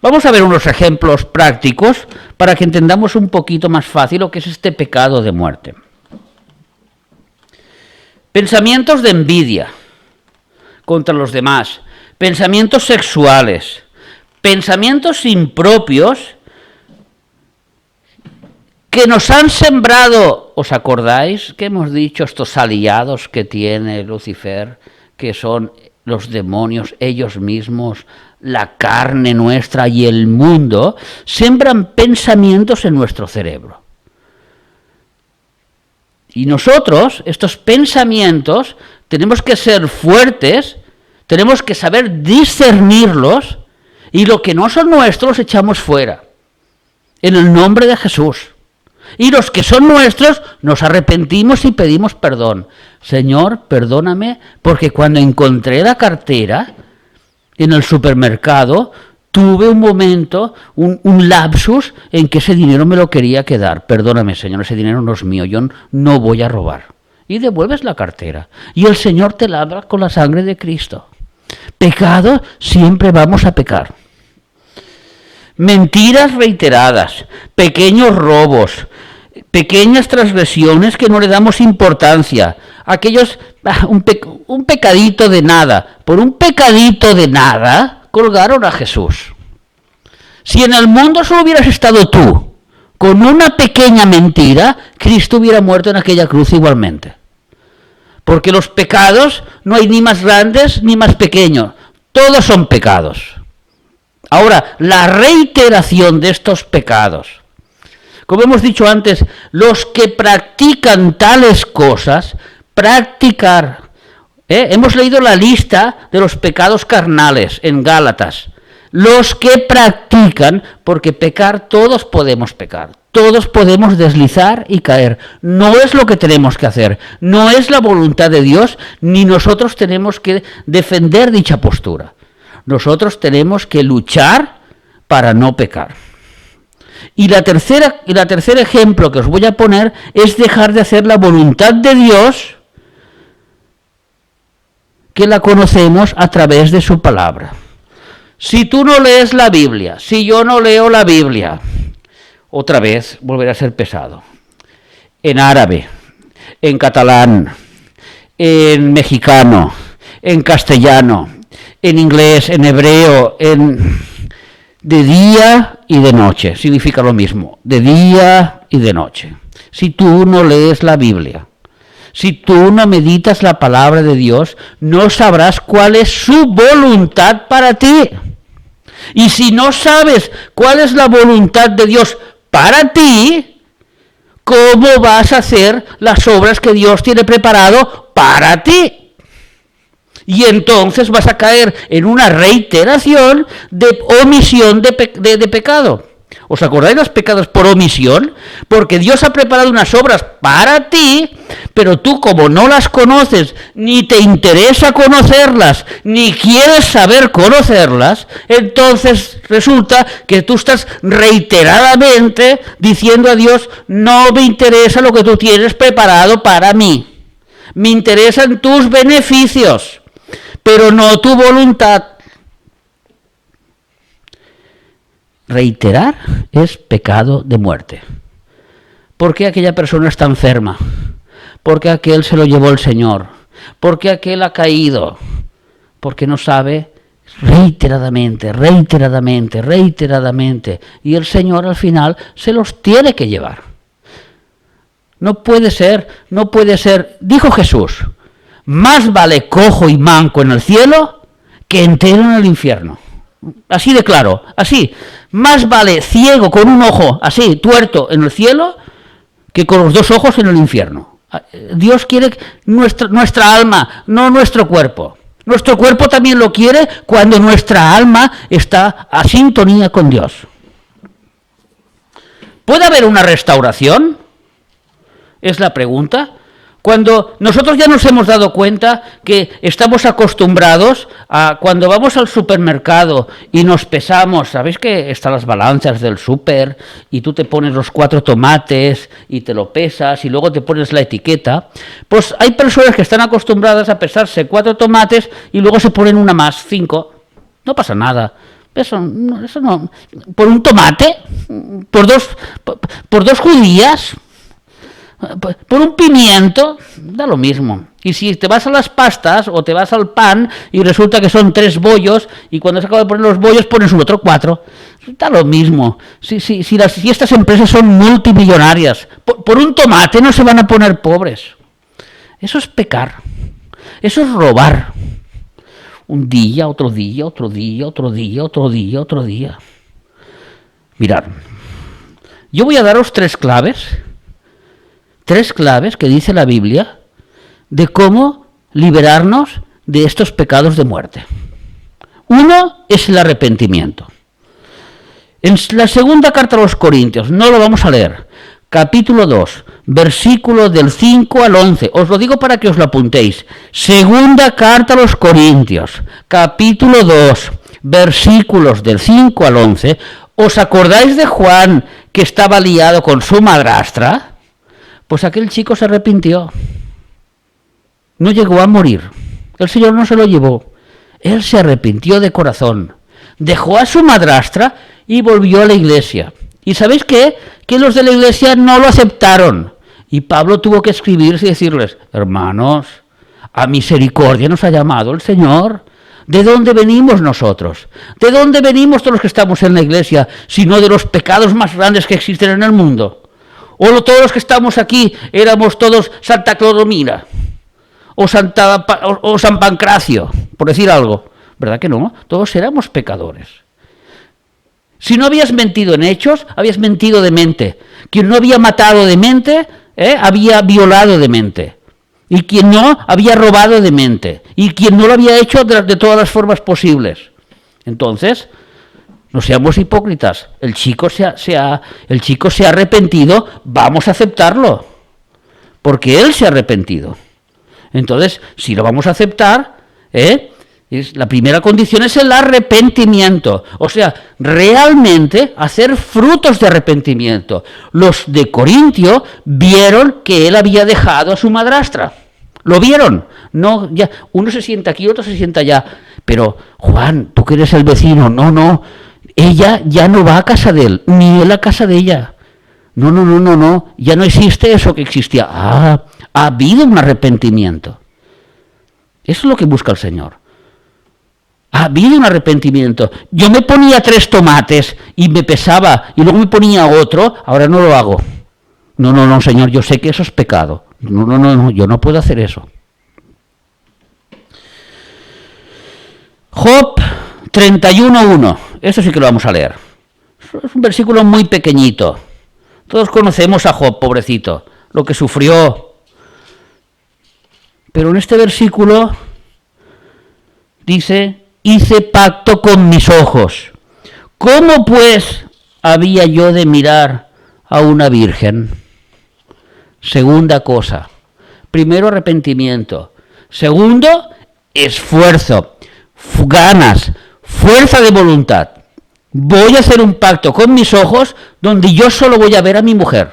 Vamos a ver unos ejemplos prácticos para que entendamos un poquito más fácil lo que es este pecado de muerte. Pensamientos de envidia contra los demás, pensamientos sexuales, pensamientos impropios que nos han sembrado. ¿Os acordáis que hemos dicho estos aliados que tiene Lucifer, que son los demonios, ellos mismos, la carne nuestra y el mundo? Siembran pensamientos en nuestro cerebro. Y nosotros, estos pensamientos, tenemos que ser fuertes, tenemos que saber discernirlos, y lo que no son nuestros echamos fuera, en el nombre de Jesús. Y los que son nuestros nos arrepentimos y pedimos perdón. Señor, perdóname, porque cuando encontré la cartera en el supermercado, tuve un momento, un lapsus en que ese dinero me lo quería quedar. Perdóname, Señor, ese dinero no es mío, yo no voy a robar. Y devuelves la cartera. Y el Señor te lava con la sangre de Cristo. Pecado, siempre vamos a pecar. Mentiras reiteradas, pequeños robos, pequeñas transgresiones que no le damos importancia, aquellos, un pecadito de nada. Por un pecadito de nada colgaron a Jesús. Si en el mundo solo hubieras estado tú, con una pequeña mentira, Cristo hubiera muerto en aquella cruz igualmente. Porque los pecados no hay ni más grandes ni más pequeños, todos son pecados. Ahora, la reiteración de estos pecados, como hemos dicho antes, los que practican tales cosas, practicar, hemos leído la lista de los pecados carnales en Gálatas, los que practican, porque pecar, todos podemos pecar, todos podemos deslizar y caer, no es lo que tenemos que hacer, no es la voluntad de Dios, ni nosotros tenemos que defender dicha postura. Nosotros tenemos que luchar para no pecar. Y la tercer ejemplo que os voy a poner es dejar de hacer la voluntad de Dios, que la conocemos a través de su palabra. Si tú no lees la Biblia, si yo no leo la Biblia, otra vez volverá a ser pesado. En árabe, en catalán, en mexicano, en castellano, en inglés, en hebreo, de día y de noche, significa lo mismo, de día y de noche. Si tú no lees la Biblia, si tú no meditas la palabra de Dios, no sabrás cuál es su voluntad para ti. Y si no sabes cuál es la voluntad de Dios para ti, ¿cómo vas a hacer las obras que Dios tiene preparado para ti? Y entonces vas a caer en una reiteración de omisión de pecado. ¿Os acordáis de los pecados por omisión? Porque Dios ha preparado unas obras para ti, pero tú, como no las conoces, ni te interesa conocerlas, ni quieres saber conocerlas, entonces resulta que tú estás reiteradamente diciendo a Dios: no me interesa lo que tú tienes preparado para mí, me interesan tus beneficios, pero no tu voluntad. Reiterar es pecado de muerte. ¿Por qué aquella persona está enferma? ¿Por qué aquel se lo llevó el Señor? ¿Por qué aquel ha caído? Porque no sabe reiteradamente. Y el Señor al final se los tiene que llevar. No puede ser. Dijo Jesús: más vale cojo y manco en el cielo que entero en el infierno. Así de claro, así. Más vale ciego con un ojo así, tuerto, en el cielo, que con los dos ojos en el infierno. Dios quiere nuestra alma, no nuestro cuerpo. Nuestro cuerpo también lo quiere cuando nuestra alma está a sintonía con Dios. ¿Puede haber una restauración? Es la pregunta. Cuando nosotros ya nos hemos dado cuenta que estamos acostumbrados a, cuando vamos al supermercado y nos pesamos, ¿sabéis que están las balanzas del súper y tú te pones los 4 tomates y te lo pesas y luego te pones la etiqueta? Pues hay personas que están acostumbradas a pesarse 4 tomates y luego se ponen una más, 5. No pasa nada. Eso no. Por un tomate, por dos judías, por un pimiento, da lo mismo. Y si te vas a las pastas o te vas al pan y resulta que son 3 bollos y cuando se acaba de poner los bollos pones un otro 4, da lo mismo. Si estas empresas son multimillonarias, por un tomate no se van a poner pobres. Eso es pecar, eso es robar. Un día, otro día, otro día, otro día, otro día, otro día. Mirad, yo voy a daros 3 claves que dice la Biblia de cómo liberarnos de estos pecados de muerte. Uno es el arrepentimiento. En la segunda carta a los Corintios, no lo vamos a leer, capítulo 2, versículo del 5 al 11, os lo digo para que os lo apuntéis. Segunda carta a los Corintios, capítulo 2, versículos del 5 al 11, ¿os acordáis de Juan que estaba liado con su madrastra? Pues aquel chico se arrepintió. No llegó a morir. El Señor no se lo llevó. Él se arrepintió de corazón. Dejó a su madrastra y volvió a la iglesia. ¿Y sabéis qué? Que los de la iglesia no lo aceptaron. Y Pablo tuvo que escribirse y decirles, hermanos, a misericordia nos ha llamado el Señor. ¿De dónde venimos nosotros? ¿De dónde venimos todos los que estamos en la iglesia? Sino de los pecados más grandes que existen en el mundo. O todos los que estamos aquí éramos todos Santa Clodomira o San Pancracio, por decir algo. ¿Verdad que no? Todos éramos pecadores. Si no habías mentido en hechos, habías mentido de mente. Quien no había matado de mente, había violado de mente. Y quien no, había robado de mente. Y quien no lo había hecho de todas las formas posibles. Entonces, no seamos hipócritas. El chico se ha arrepentido, vamos a aceptarlo. Porque él se ha arrepentido. Entonces, si lo vamos a aceptar, la primera condición es el arrepentimiento. O sea, realmente hacer frutos de arrepentimiento. Los de Corintio vieron que él había dejado a su madrastra. Lo vieron. No, ya, uno se sienta aquí, otro se sienta allá. Pero, Juan, tú que eres el vecino, no. Ella ya no va a casa de él, ni él a casa de ella. No. Ya no existe eso que existía. Ha habido un arrepentimiento. Eso es lo que busca el Señor. Ha habido un arrepentimiento. Yo me ponía 3 tomates y me pesaba y luego me ponía otro, ahora no lo hago. No, Señor, yo sé que eso es pecado. No, yo no puedo hacer eso. Job 31:1. Eso sí que lo vamos a leer. Es un versículo muy pequeñito. Todos conocemos a Job, pobrecito, lo que sufrió. Pero en este versículo dice, hice pacto con mis ojos. ¿Cómo pues había yo de mirar a una virgen? Segunda cosa. Primero, arrepentimiento. Segundo, esfuerzo, ganas, fuerza de voluntad. Voy a hacer un pacto con mis ojos donde yo solo voy a ver a mi mujer.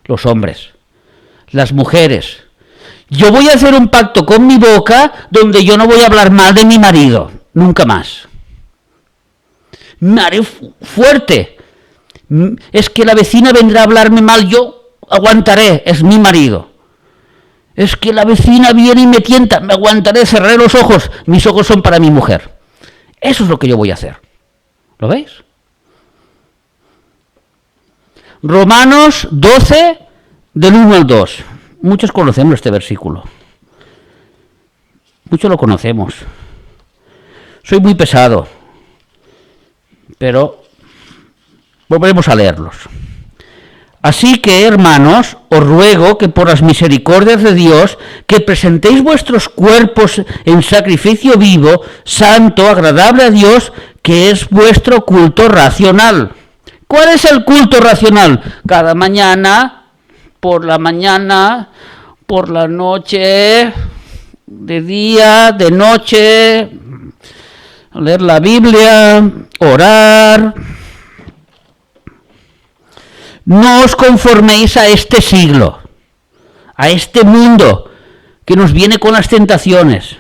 Los hombres, las mujeres. Yo voy a hacer un pacto con mi boca donde yo no voy a hablar mal de mi marido. Nunca más. Me haré fuerte. Es que la vecina vendrá a hablarme mal, yo aguantaré, es mi marido. Es que la vecina viene y me tienta, me aguantaré, cerraré los ojos, mis ojos son para mi mujer. Eso es lo que yo voy a hacer. ¿Lo veis? Romanos 12, del 1 al 2. Muchos conocemos este versículo. Muchos lo conocemos. Soy muy pesado, pero volveremos a leerlos. Así que, hermanos, os ruego que por las misericordias de Dios, que presentéis vuestros cuerpos en sacrificio vivo, santo, agradable a Dios, que es vuestro culto racional. ¿Cuál es el culto racional? Cada mañana, por la noche, de día, de noche, leer la Biblia, orar. No os conforméis a este siglo, a este mundo que nos viene con las tentaciones,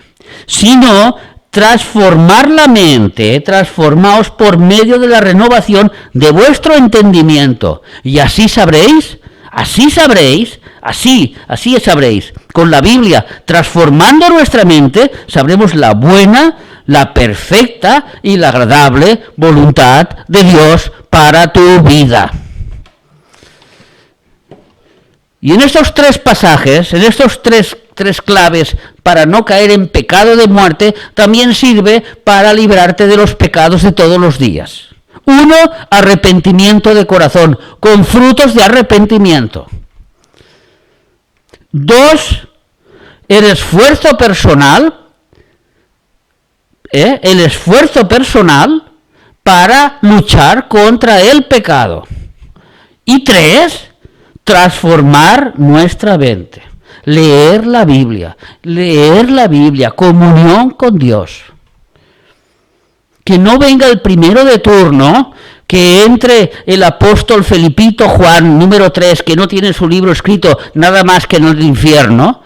sino transformar la mente, transformaos por medio de la renovación de vuestro entendimiento, y así sabréis, con la Biblia, transformando nuestra mente, sabremos la buena, la perfecta y la agradable voluntad de Dios para tu vida. Y en estos tres pasajes, en estos tres claves para no caer en pecado de muerte, también sirve para librarte de los pecados de todos los días. 1, arrepentimiento de corazón, con frutos de arrepentimiento. 2, el esfuerzo personal para luchar contra el pecado. Y 3, transformar nuestra mente. Leer la Biblia, comunión con Dios. Que no venga el primero de turno, que entre el apóstol Felipito Juan, número 3, que no tiene su libro escrito nada más que en el infierno,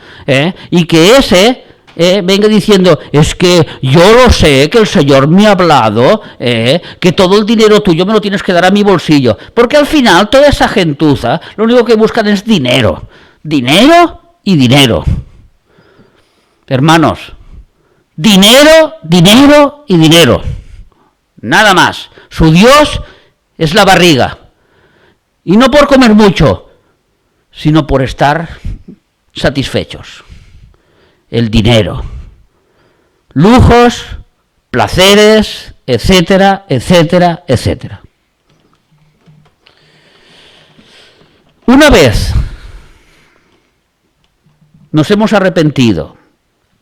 y que ese venga diciendo, es que yo lo sé, que el Señor me ha hablado, que todo el dinero tuyo me lo tienes que dar a mi bolsillo. Porque al final toda esa gentuza lo único que buscan es dinero. Dinero y dinero. Hermanos, dinero, dinero y dinero. Nada más. Su Dios es la barriga. Y no por comer mucho, sino por estar satisfechos. El dinero. Lujos, placeres, etcétera, etcétera, etcétera. Una vez nos hemos arrepentido,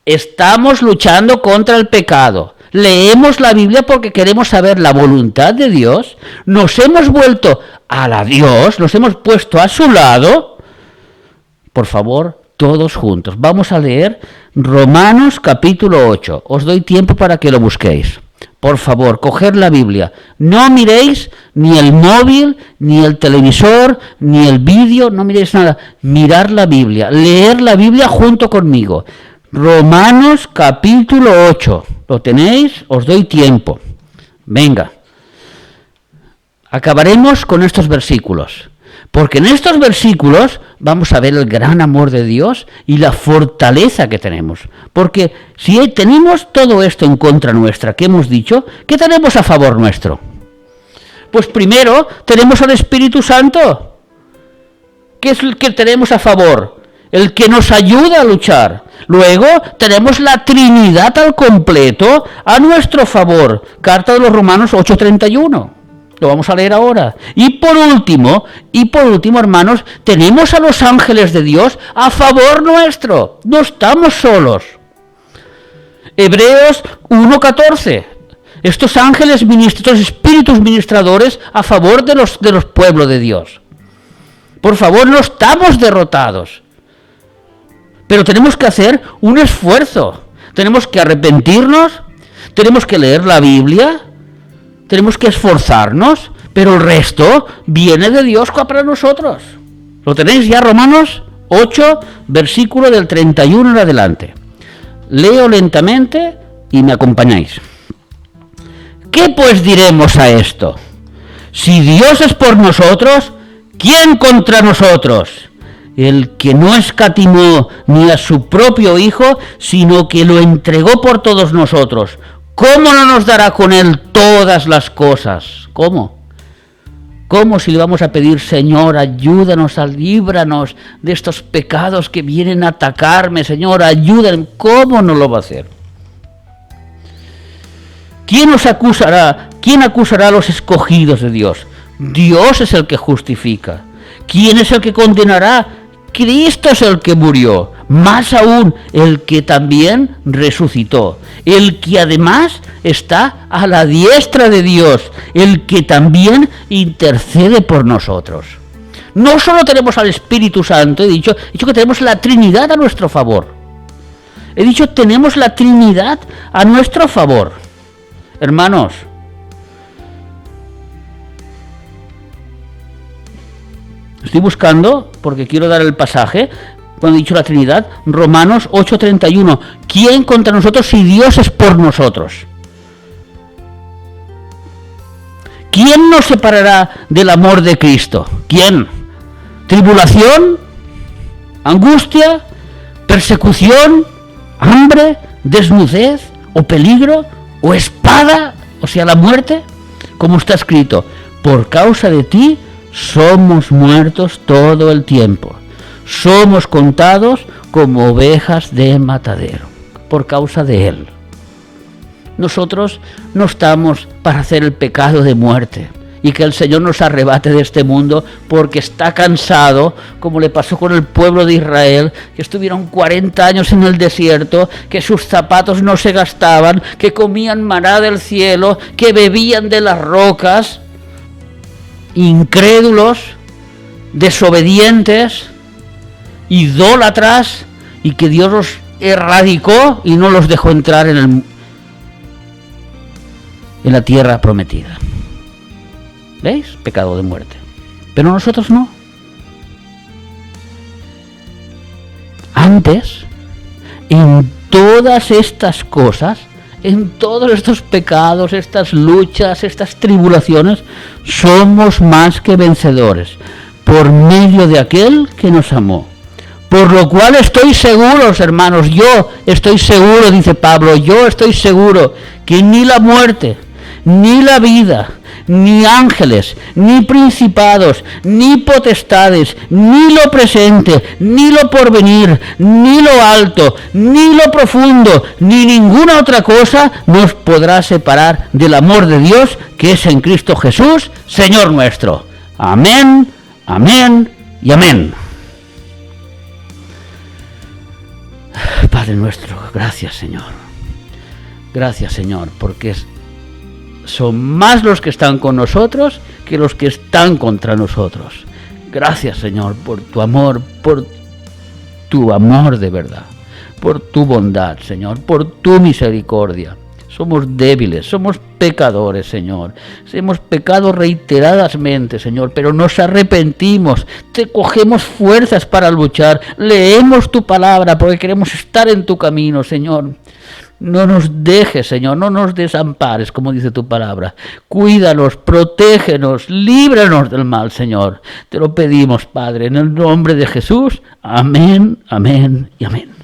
estamos luchando contra el pecado, leemos la Biblia porque queremos saber la voluntad de Dios, nos hemos vuelto a la Dios, nos hemos puesto a su lado, por favor, todos juntos. Vamos a leer Romanos capítulo 8. Os doy tiempo para que lo busquéis. Por favor, coged la Biblia. No miréis ni el móvil, ni el televisor, ni el vídeo, no miréis nada. Mirar la Biblia, leer la Biblia junto conmigo. Romanos capítulo 8. ¿Lo tenéis? Os doy tiempo. Venga. Acabaremos con estos versículos. Porque en estos versículos vamos a ver el gran amor de Dios y la fortaleza que tenemos. Porque si tenemos todo esto en contra nuestra que hemos dicho, ¿qué tenemos a favor nuestro? Pues primero tenemos al Espíritu Santo. ¿Qué es el que tenemos a favor? El que nos ayuda a luchar. Luego tenemos la Trinidad al completo a nuestro favor. Carta de los Romanos 8:31. Lo vamos a leer ahora. Y por último, hermanos, tenemos a los ángeles de Dios a favor nuestro. No estamos solos. Hebreos 1:14. Estos ángeles estos espíritus ministradores a favor de los pueblos de Dios. Por favor, no estamos derrotados. Pero tenemos que hacer un esfuerzo. Tenemos que arrepentirnos, tenemos que leer la Biblia, tenemos que esforzarnos, pero el resto viene de Dios para nosotros. ¿Lo tenéis ya? Romanos 8, versículo del 31 en adelante. Leo lentamente y me acompañáis. ¿Qué pues diremos a esto? Si Dios es por nosotros, ¿quién contra nosotros? El que no escatimó ni a su propio Hijo, sino que lo entregó por todos nosotros, ¿cómo no nos dará con él todas las cosas? ¿Cómo? ¿Cómo si le vamos a pedir, Señor, ayúdanos, líbranos de estos pecados que vienen a atacarme, Señor, ayúdame? ¿Cómo no lo va a hacer? ¿Quién nos acusará? ¿Quién acusará a los escogidos de Dios? Dios es el que justifica. ¿Quién es el que condenará? Cristo es el que murió. Más aún, el que también resucitó, el que además está a la diestra de Dios, el que también intercede por nosotros. No solo tenemos al Espíritu Santo, he dicho que tenemos la Trinidad a nuestro favor. He dicho tenemos la Trinidad a nuestro favor. Hermanos, estoy buscando, porque quiero dar el pasaje, cuando he dicho la Trinidad? Romanos 8:31. ¿Quién contra nosotros si Dios es por nosotros? ¿Quién nos separará del amor de Cristo? ¿Quién? ¿Tribulación? ¿Angustia? ¿Persecución? ¿Hambre? ¿Desnudez? ¿O peligro? ¿O espada? O sea, la muerte. Como está escrito, por causa de ti somos muertos todo el tiempo. Somos contados como ovejas de matadero. Por causa de Él. Nosotros no estamos para hacer el pecado de muerte y que el Señor nos arrebate de este mundo porque está cansado, como le pasó con el pueblo de Israel, que estuvieron 40 años en el desierto, que sus zapatos no se gastaban, que comían maná del cielo, que bebían de las rocas, incrédulos, desobedientes, idólatras, y que Dios los erradicó y no los dejó entrar en la tierra prometida. ¿Veis? Pecado de muerte. Pero nosotros no. Antes, en todas estas cosas, en todos estos pecados, estas luchas, estas tribulaciones, somos más que vencedores, por medio de aquel que nos amó. Por lo cual estoy seguro, hermanos, yo estoy seguro, dice Pablo, yo estoy seguro que ni la muerte, ni la vida, ni ángeles, ni principados, ni potestades, ni lo presente, ni lo porvenir, ni lo alto, ni lo profundo, ni ninguna otra cosa nos podrá separar del amor de Dios que es en Cristo Jesús, Señor nuestro. Amén, amén y amén. Padre nuestro, gracias Señor. Gracias Señor, porque son más los que están con nosotros que los que están contra nosotros. Gracias Señor por tu amor de verdad, por tu bondad Señor, por tu misericordia. Somos débiles, somos pecadores, Señor. Hemos pecado reiteradamente, Señor, pero nos arrepentimos, te cogemos fuerzas para luchar, leemos tu palabra porque queremos estar en tu camino, Señor. No nos dejes, Señor, no nos desampares, como dice tu palabra. Cuídanos, protégenos, líbranos del mal, Señor. Te lo pedimos, Padre, en el nombre de Jesús. Amén, amén y amén.